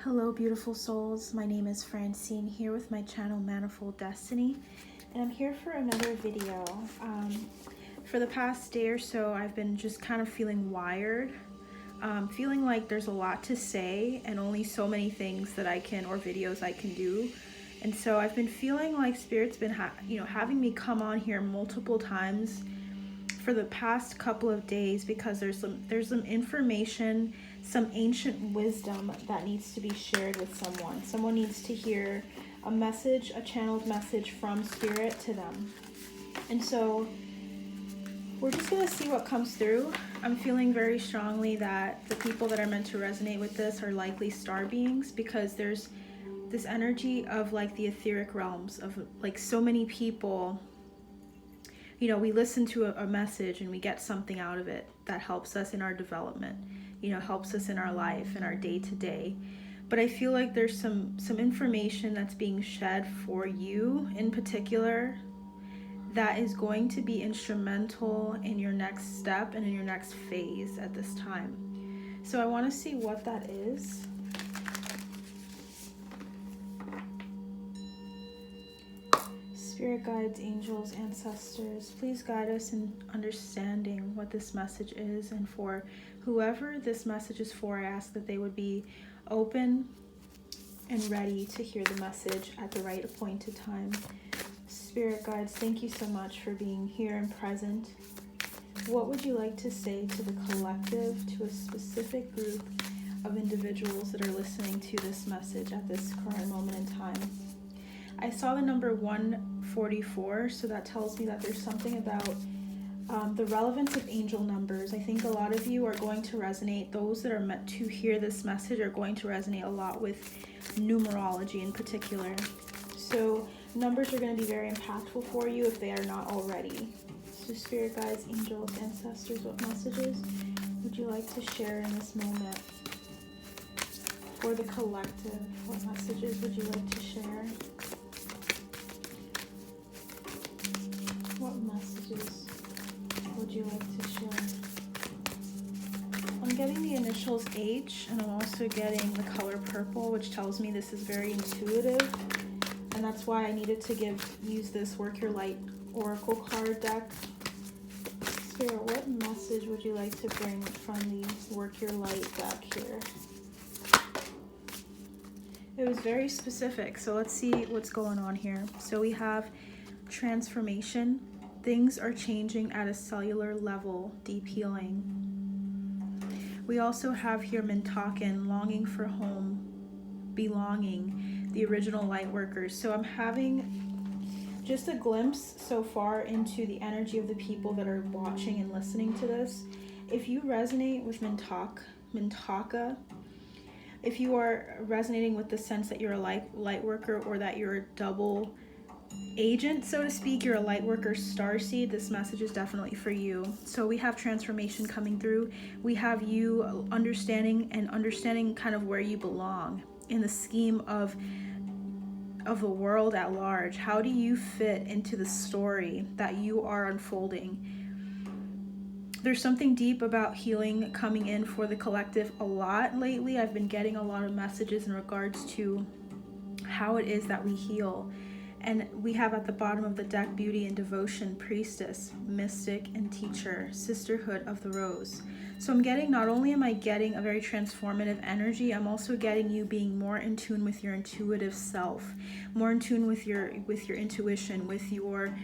Hello beautiful souls, my name is Francine here with my channel Manifold Destiny, and I'm here for another video. For the past day or so I've been just kind of feeling wired, feeling like there's a lot to say and only so many things that I can, or videos I can do. And so I've been feeling like Spirit's been having me come on here multiple times for the past couple of days because there's some information, some ancient wisdom that needs to be shared with someone. Someone needs to hear a message, a channeled message from Spirit to them. And so we're just going to see what comes through. I'm feeling very strongly that the people that are meant to resonate with this are likely star beings, because there's this energy of like the etheric realms of like so many people. You know, we listen to a message and we get something out of it that helps us in our development, you know, helps us in our life, in our day-to-day. But I feel like there's some information that's being shed for you in particular that is going to be instrumental in your next step and in your next phase at this time. So I want to see what that is. Spirit guides, angels, ancestors, please guide us in understanding what this message is, and for whoever this message is for, I ask that they would be open and ready to hear the message at the right appointed time. Spirit guides, thank you so much for being here and present. What would you like to say to the collective, to a specific group of individuals that are listening to this message at this current moment in time? I saw the number 144, so that tells me that there's something about the relevance of angel numbers. I think a lot of you are going to resonate. Those that are meant to hear this message are going to resonate a lot with numerology in particular. So numbers are going to be very impactful for you if they are not already. So spirit guides, angels, ancestors, what messages would you like to share in this moment? For the collective, what messages would you like to share? What messages would you like to share? I'm getting the initials H, and I'm also getting the color purple, which tells me this is very intuitive, and that's why I needed to use this Work Your Light Oracle card deck. Spirit, what message would you like to bring from the Work Your Light deck here? It was very specific, so let's see what's going on here. So we have transformation. Things are changing at a cellular level, deep healing. We also have here Mintaken, longing for home, belonging, the original light workers. So I'm having just a glimpse so far into the energy of the people that are watching and listening to this. If you resonate with Mintaka, if you are resonating with the sense that you're a light worker, or that you're a double agent, so to speak, you're a light worker starseed, this message is definitely for you. So we have transformation coming through. We have you understanding kind of where you belong in the scheme of the world at large. How do you fit into the story that you are unfolding? There's something deep about healing coming in for the collective a lot lately. I've been getting a lot of messages in regards to how it is that we heal. And we have at the bottom of the deck beauty and devotion, priestess, mystic, and teacher, sisterhood of the rose. So I'm getting, not only am I getting a very transformative energy, I'm also getting you being more in tune with your intuitive self, more in tune with your intuition, with your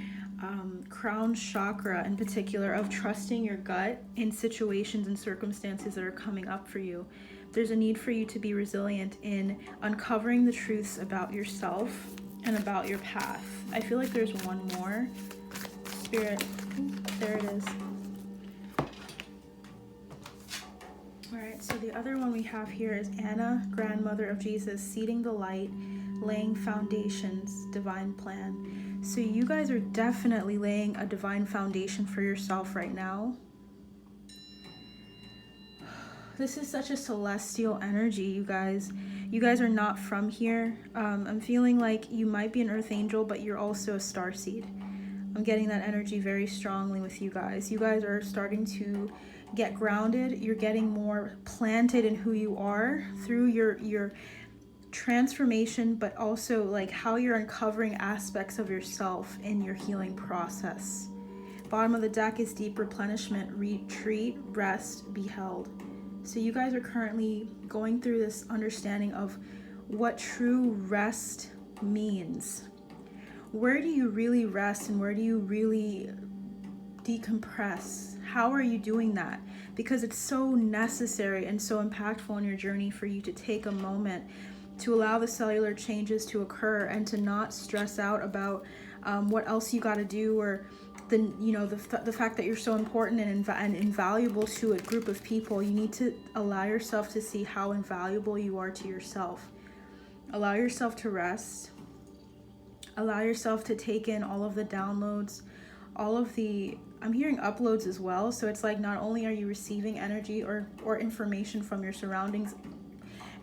crown chakra in particular, of trusting your gut in situations and circumstances that are coming up for you. There's a need for you to be resilient in uncovering the truths about yourself and about your path. I feel like there's one more. Spirit, there it is. All right, so the other one we have here is Anna, grandmother of Jesus, seeding the light, laying foundations, divine plan. So you guys are definitely laying a divine foundation for yourself right now. This is such a celestial energy, you guys. You guys are not from here. I'm feeling like you might be an earth angel, but you're also a starseed. I'm getting that energy very strongly with you guys. You guys are starting to get grounded. You're getting more planted in who you are through your transformation, but also like how you're uncovering aspects of yourself in your healing process. Bottom of the deck is deep replenishment, retreat, rest, be held. So you guys are currently going through this understanding of what true rest means. Where do you really rest and where do you really decompress? How are you doing that? Because it's so necessary and so impactful in your journey for you to take a moment to allow the cellular changes to occur and to not stress out about what else you got to do, or the fact that you're so important and invaluable to a group of people. You need to allow yourself to see how invaluable you are to yourself. Allow yourself to rest. Allow yourself to take in all of the downloads, all of the, I'm hearing uploads as well. So it's like not only are you receiving energy or information from your surroundings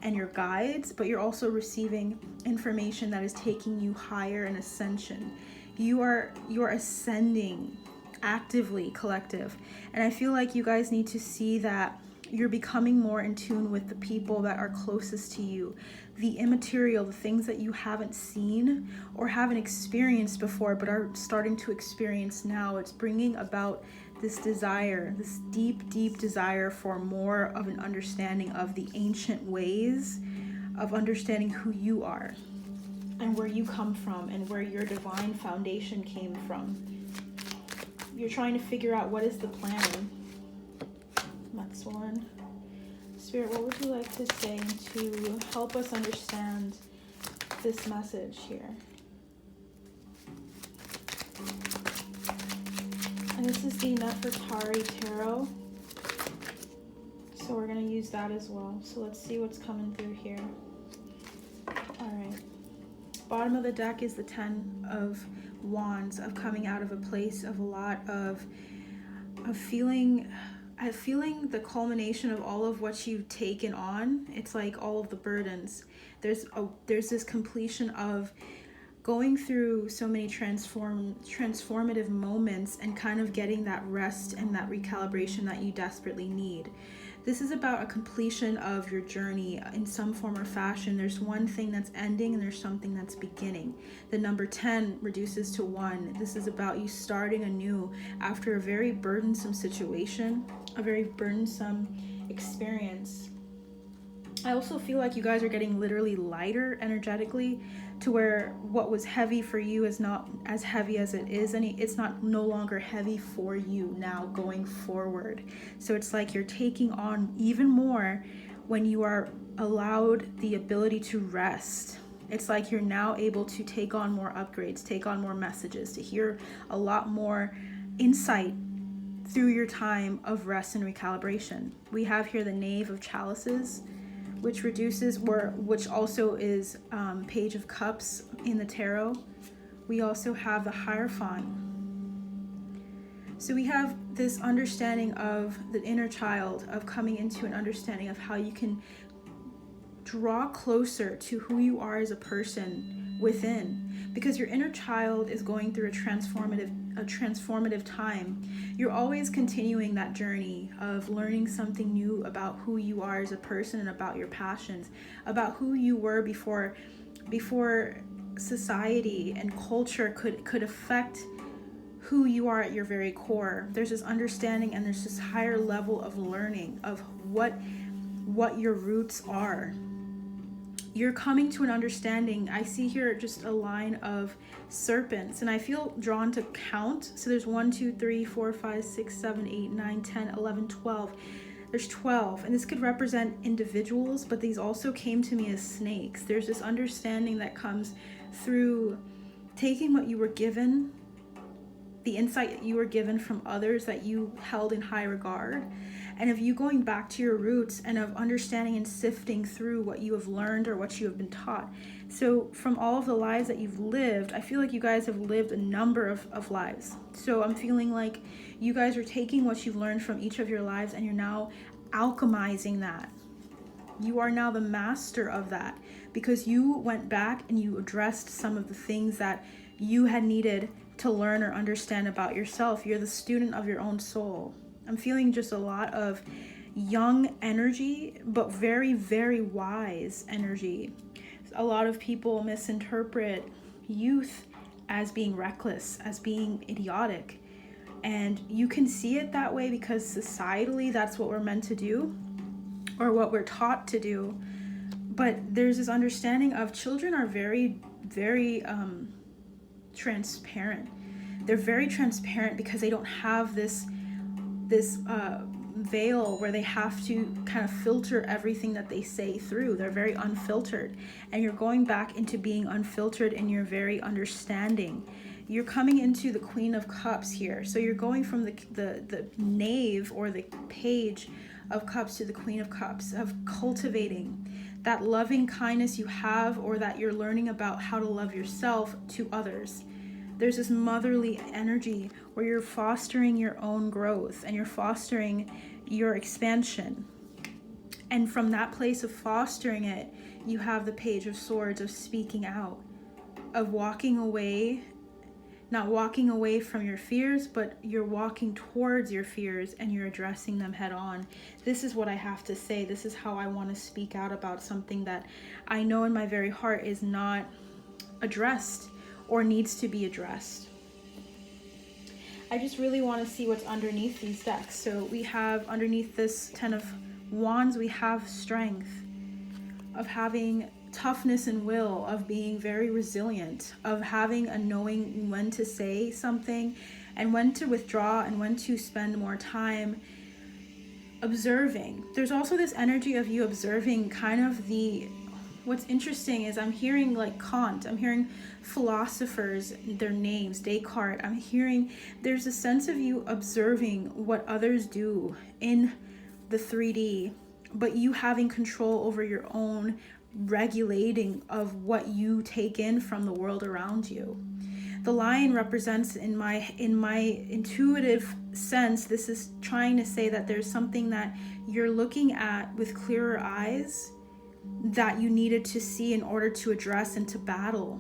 and your guides, but you're also receiving information that is taking you higher in ascension. You're ascending actively, collective. And I feel like you guys need to see that you're becoming more in tune with the people that are closest to you, the immaterial, the things that you haven't seen or haven't experienced before, but are starting to experience now. It's bringing about this desire, this deep, deep desire for more of an understanding of the ancient ways of understanding who you are and where you come from and where your divine foundation came from. You're trying to figure out what is the plan. Next one. Spirit, what would you like to say to help us understand this message here? And this is the Nefertari Tarot. So we're going to use that as well. So let's see what's coming through here. Alright. Bottom of the deck is the 10 of Wands, of coming out of a place of a lot of feeling the culmination of all of what you've taken on. It's like all of the burdens. There's this completion of going through so many transformative moments and kind of getting that rest and that recalibration that you desperately need. This is about a completion of your journey in some form or fashion. There's one thing that's ending and there's something that's beginning. The number 10 reduces to 1. This is about you starting anew after a very burdensome situation, a very burdensome experience. I also feel like you guys are getting literally lighter energetically, to where what was heavy for you is not as heavy as it is, and it's no longer heavy for you now going forward. So it's like you're taking on even more when you are allowed the ability to rest. It's like you're now able to take on more upgrades, take on more messages, to hear a lot more insight through your time of rest and recalibration. We have here the Knave of Chalices, which which also is Page of Cups in the tarot. We also have the Hierophant. So we have this understanding of the inner child, of coming into an understanding of how you can draw closer to who you are as a person within, because your inner child is going through a transformative time. You're always continuing that journey of learning something new about who you are as a person and about your passions, about who you were before society and culture could affect who you are at your very core. There's this understanding and there's this higher level of learning of what your roots are. You're coming to an understanding. I see here just a line of serpents, and I feel drawn to count. So there's 1, 2, 3, 4, 5, 6, 7, 8, 9, 10, 11, 12. There's 12, and this could represent individuals, but these also came to me as snakes. There's this understanding that comes through taking what you were given, the insight that you were given from others that you held in high regard, and of you going back to your roots and of understanding and sifting through what you have learned or what you have been taught. So from all of the lives that you've lived, I feel like you guys have lived a number of lives. So I'm feeling like you guys are taking what you've learned from each of your lives and you're now alchemizing that. You are now the master of that, because you went back and you addressed some of the things that you had needed to learn or understand about yourself. You're the student of your own soul. I'm feeling just a lot of young energy, but very, very wise energy. A lot of people misinterpret youth as being reckless, as being idiotic. And you can see it that way because societally that's what we're meant to do, or what we're taught to do. But there's this understanding of children are very, very transparent. They're very transparent because they don't have this veil where they have to kind of filter everything that they say through. They're very unfiltered, and you're going back into being unfiltered in your very understanding. You're coming into the Queen of Cups here. So you're going from the Knave or the Page of Cups to the Queen of Cups, of cultivating that loving kindness you have, or that you're learning about how to love yourself to others. There's this motherly energy where you're fostering your own growth and you're fostering your expansion. And from that place of fostering it, you have the Page of Swords, of speaking out, of walking away. Not walking away from your fears, but you're walking towards your fears and you're addressing them head on. This is what I have to say. This is how I want to speak out about something that I know in my very heart is not addressed or needs to be addressed. I just really want to see what's underneath these decks. So we have underneath this Ten of Wands, we have strength, of having toughness and will, of being very resilient, of having a knowing when to say something and when to withdraw and when to spend more time observing. There's also this energy of you observing kind of what's interesting is I'm hearing like Kant, I'm hearing philosophers, their names, Descartes. I'm hearing there's a sense of you observing what others do in the 3D, but you having control over your own regulating of what you take in from the world around you. The lion represents, in my intuitive sense, this is trying to say that there's something that you're looking at with clearer eyes that you needed to see in order to address and to battle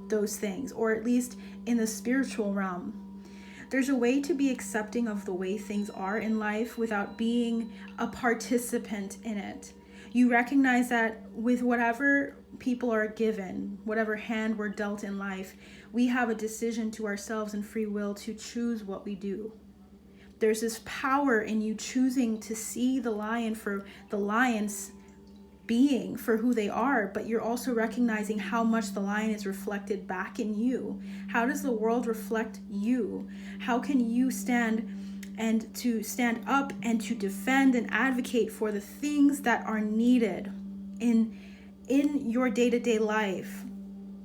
those things, or at least in the spiritual realm. There's a way to be accepting of the way things are in life without being a participant in it. You recognize that with whatever people are given, whatever hand we're dealt in life, we have a decision to ourselves and free will to choose what we do. There's this power in you choosing to see the lion for the lion's being, for who they are, but you're also recognizing how much the lion is reflected back in you. How does the world reflect you? How can you stand up and to defend and advocate for the things that are needed in your day-to-day life?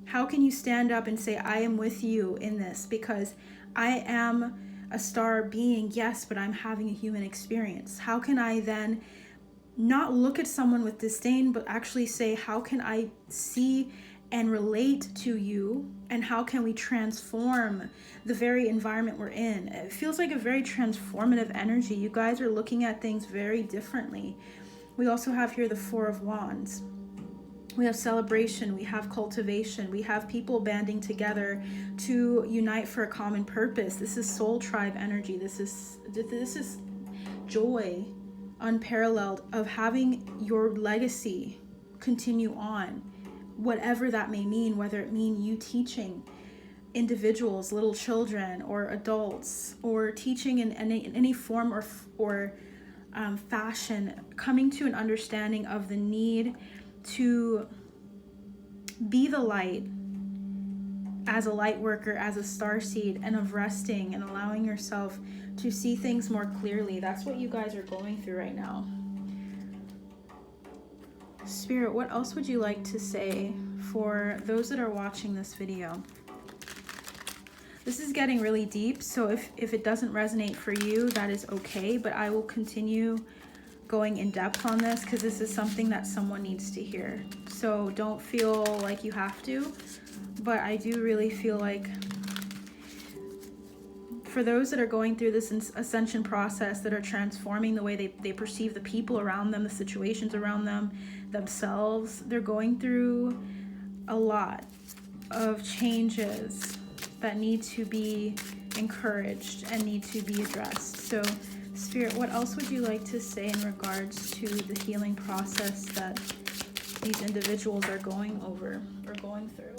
How can you stand up and say, I am with you in this because I am a star being, yes, but I'm having a human experience? How can I then not look at someone with disdain, but actually say, how can I see and relate to you, and how can we transform the very environment we're in? It feels like a very transformative energy. You guys are looking at things very differently. We also have here the Four of Wands. We have celebration, we have cultivation, we have people banding together to unite for a common purpose. This is soul tribe energy. This is joy unparalleled, of having your legacy continue on, whatever that may mean, whether it mean you teaching individuals, little children or adults, or teaching in any form or fashion, coming to an understanding of the need to be the light as a light worker, as a starseed, and of resting and allowing yourself to see things more clearly. That's what you guys are going through right now. Spirit, what else would you like to say for those that are watching this video? This is getting really deep, so if it doesn't resonate for you, that is okay, but I will continue going in depth on this because this is something that someone needs to hear. So don't feel like you have to, but I do really feel like for those that are going through this ascension process, that are transforming the way they perceive the people around them, the situations around them, themselves, they're going through a lot of changes that need to be encouraged and need to be addressed. So Spirit, what else would you like to say in regards to the healing process that these individuals are going through?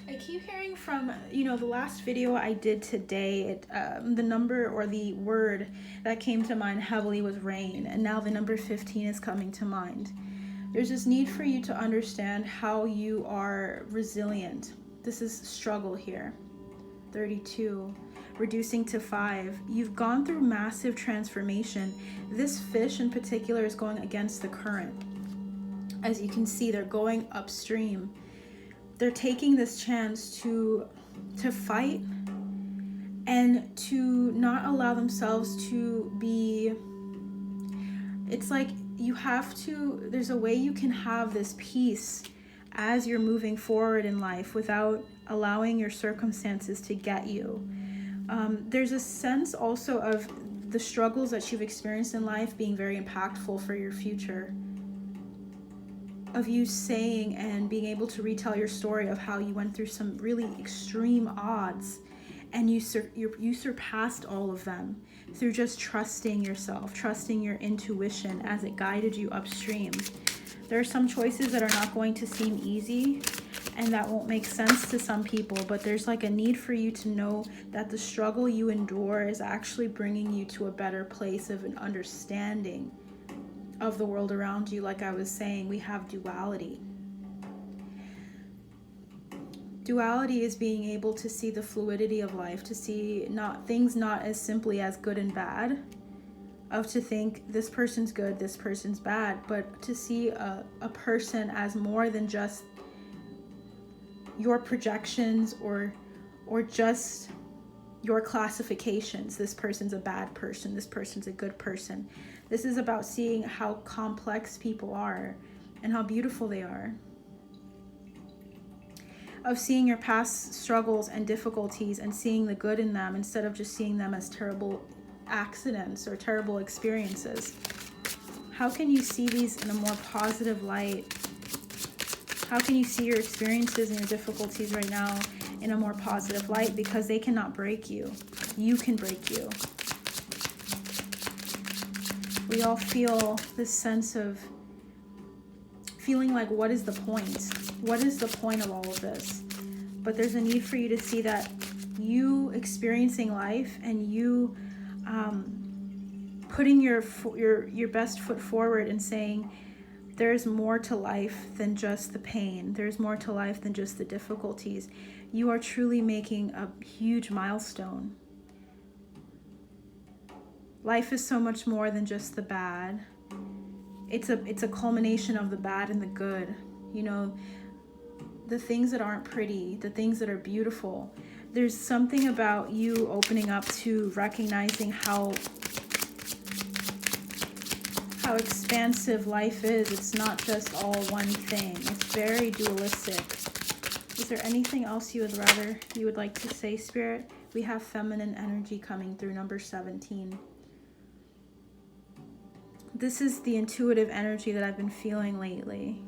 I keep hearing from, the last video I did today, the number or the word that came to mind heavily was rain, and now the number 15 is coming to mind. There's this need for you to understand how you are resilient. This is struggle here. 32, reducing to 5. You've gone through massive transformation. This fish in particular is going against the current. As you can see, they're going upstream. They're taking this chance to fight and to not allow themselves to be, it's like there's a way you can have this peace as you're moving forward in life without allowing your circumstances to get you. There's a sense also of the struggles that you've experienced in life being very impactful for your future. Of you saying and being able to retell your story of how you went through some really extreme odds and you surpassed all of them through just trusting yourself, trusting your intuition as it guided you upstream. There are some choices that are not going to seem easy and that won't make sense to some people, but there's like a need for you to know that the struggle you endure is actually bringing you to a better place of an understanding of the world around you. Like I was saying, we have duality. Duality is being able to see the fluidity of life, to see things not as simply as good and bad, of to think this person's good, this person's bad, but to see a person as more than just your projections or just your classifications. This person's a bad person, this person's a good person. This is about seeing how complex people are and how beautiful they are. Of seeing your past struggles and difficulties and seeing the good in them instead of just seeing them as terrible accidents or terrible experiences. How can you see these in a more positive light? How can you see your experiences and your difficulties right now in a more positive light? Because they cannot break you. You can break you. We all feel this sense of feeling like, what is the point? What is the point of all of this? But there's a need for you to see that you experiencing life and you putting your best foot forward and saying, there's more to life than just the pain. There's more to life than just the difficulties. You are truly making a huge milestone. Life is so much more than just the bad. It's a culmination of the bad and the good. The things that aren't pretty, the things that are beautiful. There's something about you opening up to recognizing how expansive life is. It's not just all one thing. It's very dualistic. Is there anything else you would like to say, Spirit? We have feminine energy coming through, number 17. This is the intuitive energy that I've been feeling lately.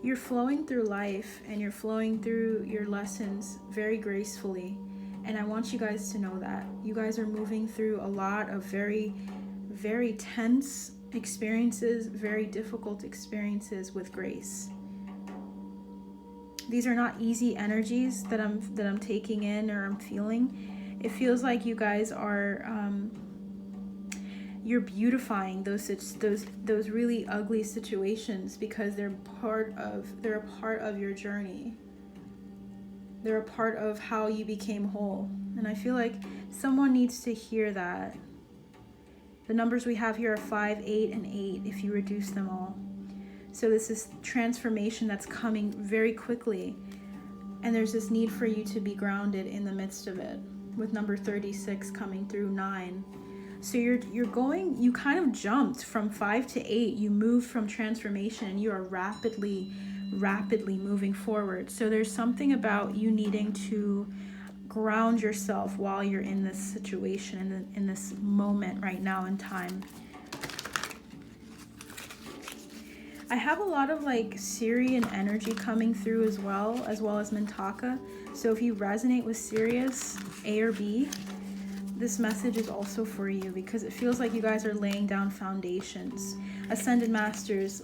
You're flowing through life and you're flowing through your lessons very gracefully. And I want you guys to know that. You guys are moving through a lot of very, very tense experiences, very difficult experiences with grace. These are not easy energies that I'm taking in or I'm feeling. It feels like you guys are you're beautifying those really ugly situations because they're a part of your journey. They're a part of how you became whole. And I feel like someone needs to hear that. The numbers we have here are 5, 8, and 8 if you reduce them all. So this is transformation that's coming very quickly. And there's this need for you to be grounded in the midst of it, with number 36 coming through 9. So you kind of jumped from 5 to 8. You moved from transformation and you are rapidly moving forward. So there's something about you needing to ground yourself while you're in this situation, in this moment right now in time. I have a lot of like Syrian energy coming through as well as Mintaka. So if you resonate with Sirius, A or B, this message is also for you, because it feels like you guys are laying down foundations. Ascended Masters,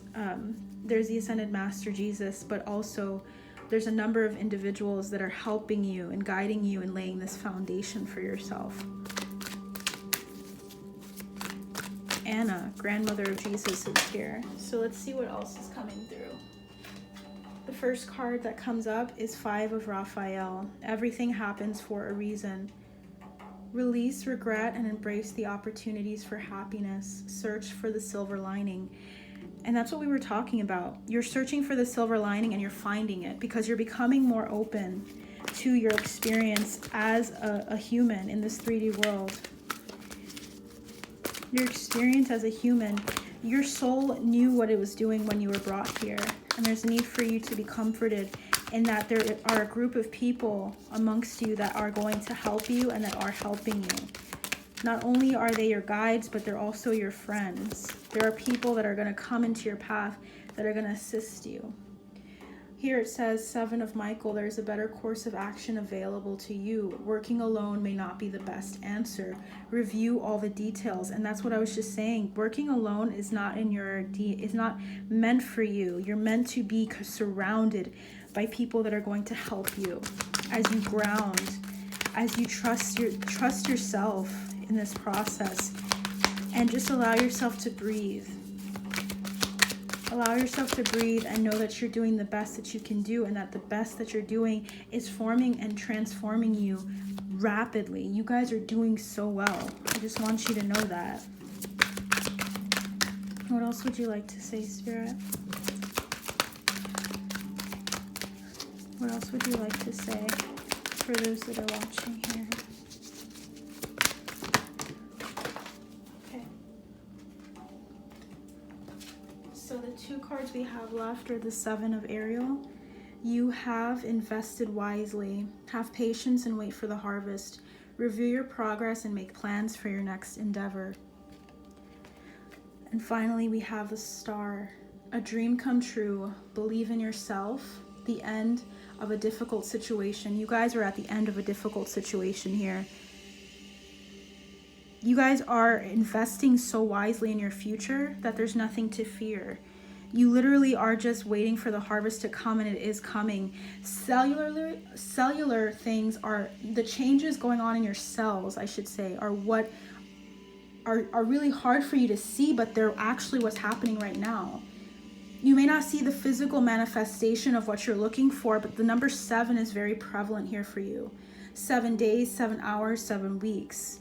there's the Ascended Master Jesus, but also there's a number of individuals that are helping you and guiding you and laying this foundation for yourself. Anna, grandmother of Jesus, is here. So let's see what else is coming through. The first card that comes up is 5 of Raphael. Everything happens for a reason. Release regret and embrace the opportunities for happiness. Search for the silver lining. And that's what we were talking about. You're searching for the silver lining and you're finding it, because you're becoming more open to your experience as a human in this 3D world. Your experience as a human, your soul knew what it was doing when you were brought here. And there's a need for you to be comforted in that there are a group of people amongst you that are going to help you and that are helping you. Not only are they your guides, but they're also your friends. There are people that are going to come into your path that are going to assist you. Here it says, 7 of Michael, there's a better course of action available to you. Working alone may not be the best answer. Review all the details. And that's what I was just saying. Working alone is not is not meant for you. You're meant to be surrounded by people that are going to help you as you ground, as you trust yourself in this process, and just allow yourself to breathe. Allow yourself to breathe and know that you're doing the best that you can do, and that the best that you're doing is forming and transforming you rapidly. You guys are doing so well. I just want you to know that. What else would you like to say, Spirit? What else would you like to say for those that are watching here? So the 2 cards we have left are the 7 of Ariel. You have invested wisely. Have patience and wait for the harvest. Review your progress and make plans for your next endeavor. And finally, we have the Star. A dream come true. Believe in yourself. The end of a difficult situation. You guys are at the end of a difficult situation here. You guys are investing so wisely in your future that there's nothing to fear. You literally are just waiting for the harvest to come, and it is coming. Cellular things are, the changes going on in your cells, I should say, are what are really hard for you to see, but they're actually what's happening right now. You may not see the physical manifestation of what you're looking for, but the number 7 is very prevalent here for you. 7 days, 7 hours, 7 weeks.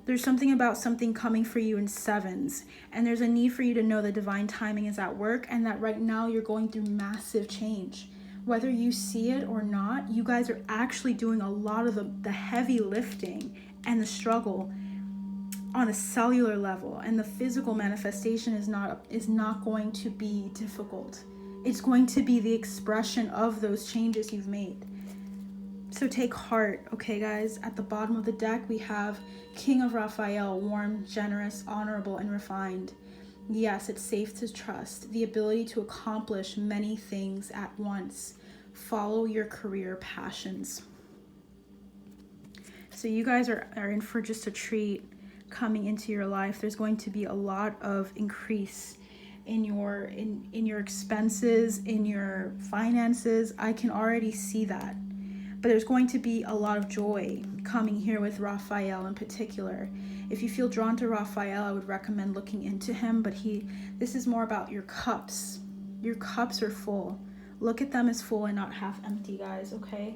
There's something about something coming for you in 7s, and there's a need for you to know that divine timing is at work, and that right now you're going through massive change. Whether you see it or not, you guys are actually doing a lot of the heavy lifting and the struggle on a cellular level, and the physical manifestation is not going to be difficult. It's going to be the expression of those changes you've made. So take heart, okay guys? At the bottom of the deck we have King of Raphael, warm, generous, honorable, and refined. Yes, it's safe to trust. The ability to accomplish many things at once. Follow your career passions. So you guys are in for just a treat coming into your life. There's going to be a lot of increase in your expenses, in your finances. I can already see that. But there's going to be a lot of joy coming here with Raphael in particular. If you feel drawn to Raphael, I would recommend looking into him, but this is more about your cups. Your cups are full. Look at them as full and not half empty, guys, okay?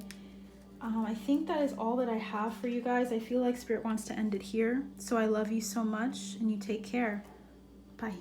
I think that is all that I have for you guys. I feel like Spirit wants to end it here. So I love you so much, and you take care. Bye.